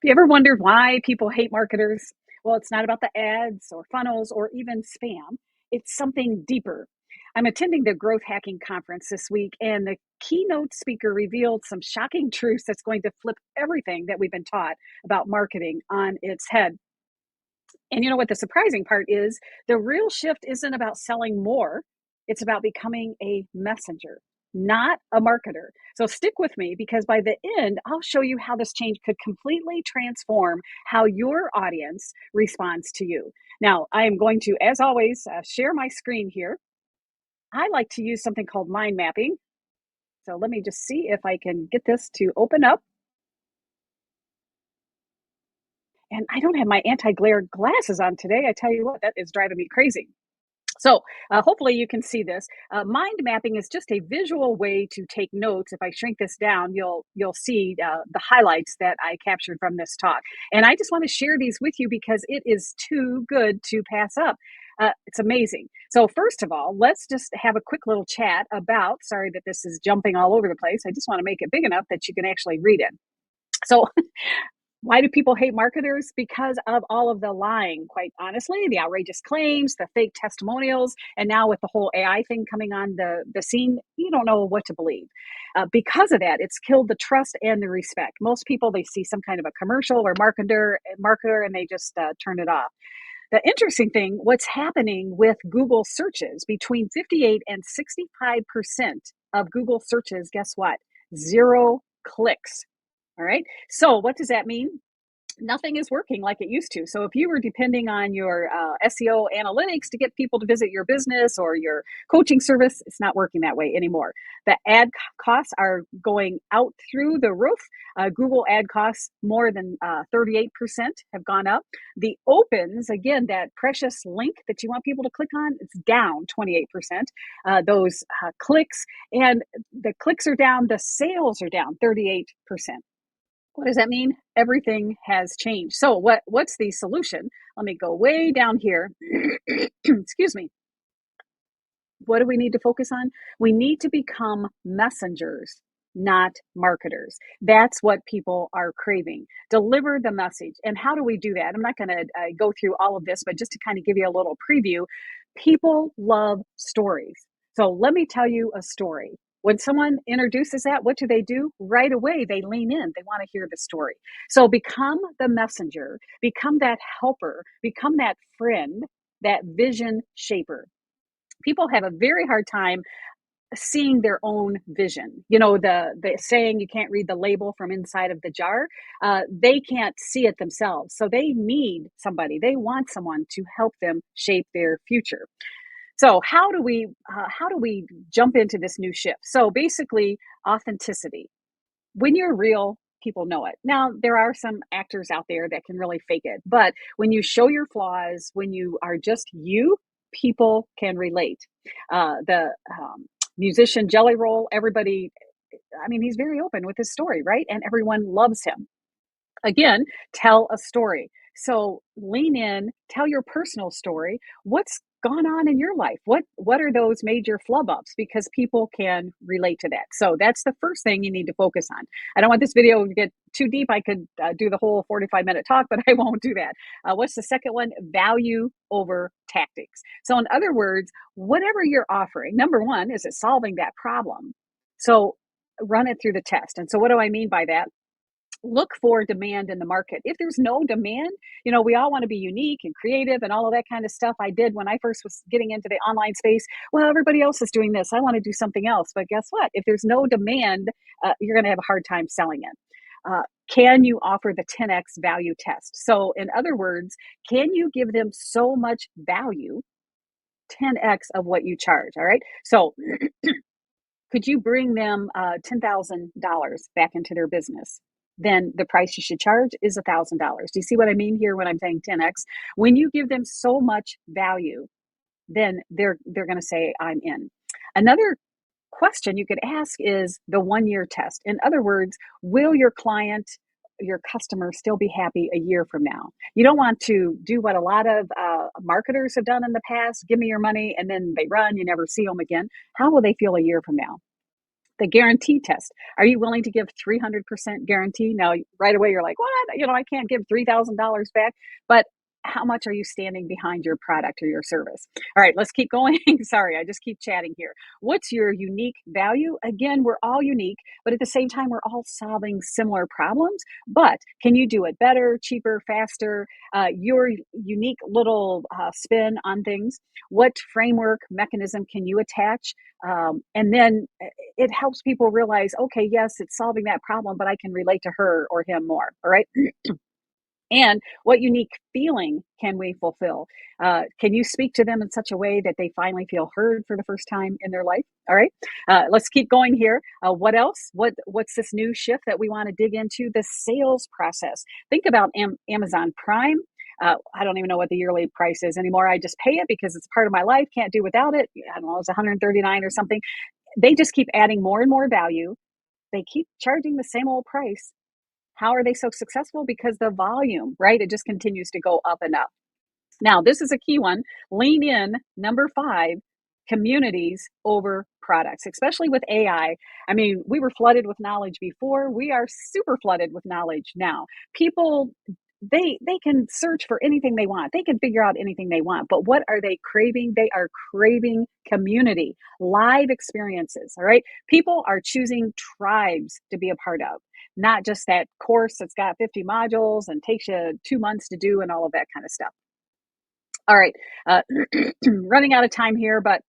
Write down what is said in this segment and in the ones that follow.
You ever wondered why people hate marketers? Well, it's not about the ads or funnels or even spam. It's something deeper. I'm attending the Growth Hacking Conference this week, and the keynote speaker revealed some shocking truths that's going to flip everything that we've been taught about marketing on its head. And you know what the surprising part is? The real shift isn't about selling more, it's about becoming a messenger, not a marketer. So stick with me because by the end, I'll show you how this change could completely transform how your audience responds to you. Now, I am going to, as always, share my screen here. I like to use something called mind mapping. So let me just see if I can get this to open up. And I don't have my anti glare glasses on today. I tell you what, that is driving me crazy. So hopefully you can see this. Mind mapping is just a visual way to take notes. If I shrink this down, you'll see the highlights that I captured from this talk. And I just want to share these with you because it is too good to pass up. It's amazing. So first of all, let's just have a quick little chat about. Sorry that this is jumping all over the place. I just want to make it big enough that you can actually read it. So why do people hate marketers? Because of all of the lying, quite honestly, the outrageous claims, the fake testimonials, and now with the whole AI thing coming on the scene, you don't know what to believe. Because of that, it's killed the trust and the respect. Most people, they see some kind of a commercial or marketer, and they just turn it off. The interesting thing, what's happening with Google searches, between 58 and 65% of Google searches, guess what? Zero clicks. All right. So what does that mean? Nothing is working like it used to. So if you were depending on your SEO analytics to get people to visit your business or your coaching service, it's not working that way anymore. The ad costs are going out through the roof. Google ad costs more than 38% have gone up. The opens, again, that precious link that you want people to click on, it's down 28%. Those clicks, and the clicks are down, the sales are down 38%. What does that mean? Everything has changed. So what's the solution? Let me go way down here. Excuse me. What do we need to focus on? We need to become messengers, not marketers. That's what people are craving. Deliver the message. And how do we do that? I'm not going to go through all of this, but just to kind of give you a little preview, people love stories. So let me tell you a story. When someone introduces that, what do? Right away, they lean in. They want to hear the story. So become the messenger, become that helper, become that friend, that vision shaper. People have a very hard time seeing their own vision. You know, the saying, you can't read the label from inside of the jar. They can't see it themselves. So they need somebody. They want someone to help them shape their future. So how do we jump into this new shift? So basically, authenticity. When you're real, people know it. Now, there are some actors out there that can really fake it, but when you show your flaws, when you are just you, people can relate. The musician Jelly Roll, everybody, I mean, he's very open with his story, right? And everyone loves him. Again, tell a story. So lean in, tell your personal story. What's gone on in your life? What are those major flub ups? Because people can relate to that. So that's the first thing you need to focus on. I don't want this video to get too deep. I could do the whole 45-minute talk, but I won't do that. What's the second one? Value over tactics. So in other words, whatever you're offering, number one, is it solving that problem? So run it through the test. And so what do I mean by that? Look for demand in the market. If there's no demand, you know, we all want to be unique and creative and all of that kind of stuff. I did when I first was getting into the online space. Well, everybody else is doing this. I want to do something else. But guess what? If there's no demand, you're going to have a hard time selling it. Can you offer the 10x value test? So, in other words, can you give them so much value, 10x of what you charge? All right. So, could you bring them $10,000 back into their business? Then the price you should charge is $1,000. Do you see what I mean here when I'm saying 10x? When you give them so much value, then they're going to say, I'm in. Another question you could ask is the 1-year test. In other words, will your client, your customer still be happy a year from now? You don't want to do what a lot of marketers have done in the past. Give me your money, and then they run. You never see them again. How will they feel a year from now? The guarantee test. Are you willing to give 300% guarantee? Now, right away, you're like, what? I can't give $3,000 back. But how much are you standing behind your product or your service? All right, let's keep going. Sorry, I just keep chatting here. What's your unique value? Again, we're all unique, but at the same time, we're all solving similar problems. But can you do it better, cheaper, faster? Your unique little spin on things. What framework mechanism can you attach? And then it helps people realize, okay, yes, it's solving that problem, but I can relate to her or him more. All right. And what unique feeling can we fulfill? Can you speak to them in such a way that they finally feel heard for the first time in their life? All right, let's keep going here. What else? What's this new shift that we want to dig into? The sales process. Think about Amazon Prime. I don't even know what the yearly price is anymore. I just pay it because it's part of my life. Can't do without it. I don't know, it's 139 or something. They just keep adding more and more value. They keep charging the same old price. How are they so successful? Because the volume, right? It just continues to go up and up. Now, this is a key one. Lean in, number 5, communities over products, especially with AI. I mean, we were flooded with knowledge before. We are super flooded with knowledge now. People, they can search for anything they want. They can figure out anything they want. But what are they craving? They are craving community, live experiences. All right. People are choosing tribes to be a part of, not just that course that's got 50 modules and takes you 2 months to do and all of that kind of stuff. All right, running out of time here, but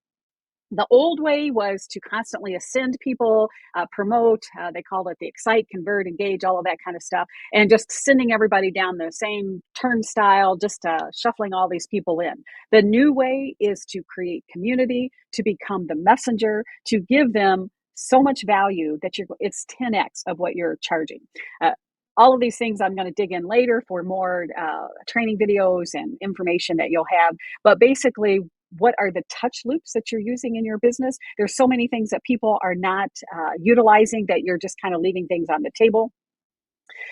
the old way was to constantly ascend people, promote, they called it the excite, convert, engage, all of that kind of stuff, and just sending everybody down the same turnstile, just shuffling all these people in. The new way is to create community, to become the messenger, to give them so much value that it's 10x of what you're charging. Uh, all of these things I'm going to dig in later for more training videos and information that you'll have. But basically, what are the touch loops that you're using in your business? There's so many things that people are not utilizing that you're just kind of leaving things on the table.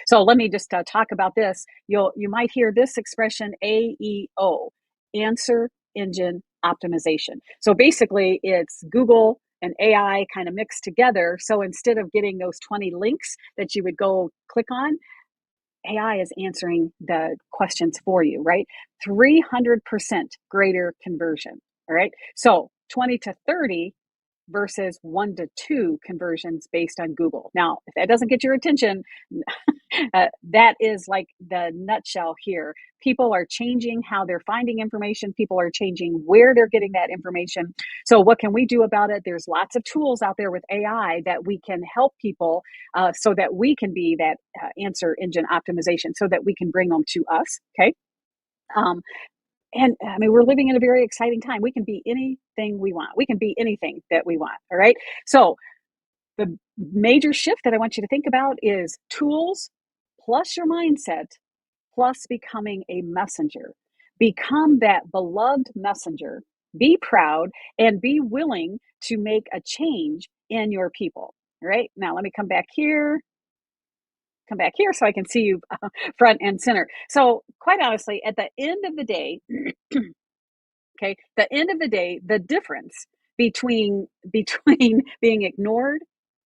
So let me just talk about this. You might hear this expression AEO, answer engine optimization. So basically, it's Google and AI kind of mixed together. So instead of getting those 20 links that you would go click on, AI is answering the questions for you, right? 300% greater conversion. All right. So 20 to 30 versus 1 to 2 conversions based on Google. Now, if that doesn't get your attention, that is like the nutshell here. People are changing how they're finding information. People are changing where they're getting that information. So what can we do about it? There's lots of tools out there with AI that we can help people so that we can be that answer engine optimization so that we can bring them to us. Okay. Um, and I mean, we're living in a very exciting time. We can be anything we want. We can be anything that we want. All right. So the major shift that I want you to think about is tools plus your mindset plus becoming a messenger. Become that beloved messenger. Be proud and be willing to make a change in your people. All right. Now, let me come back here. Come back here so I can see you front and center. So, quite honestly, at the end of the day, okay, the end of the day, the difference between being ignored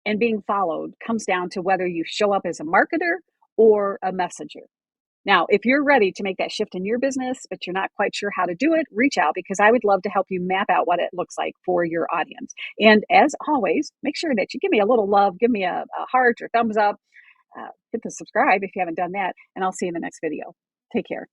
and being followed comes down to whether you show up as a marketer or a messenger. Now, if you're ready to make that shift in your business, but you're not quite sure how to do it, reach out because I would love to help you map out what it looks like for your audience. And as always, make sure that you give me a little love, give me a heart or thumbs up, hit the subscribe if you haven't done that, and I'll see you in the next video. Take care.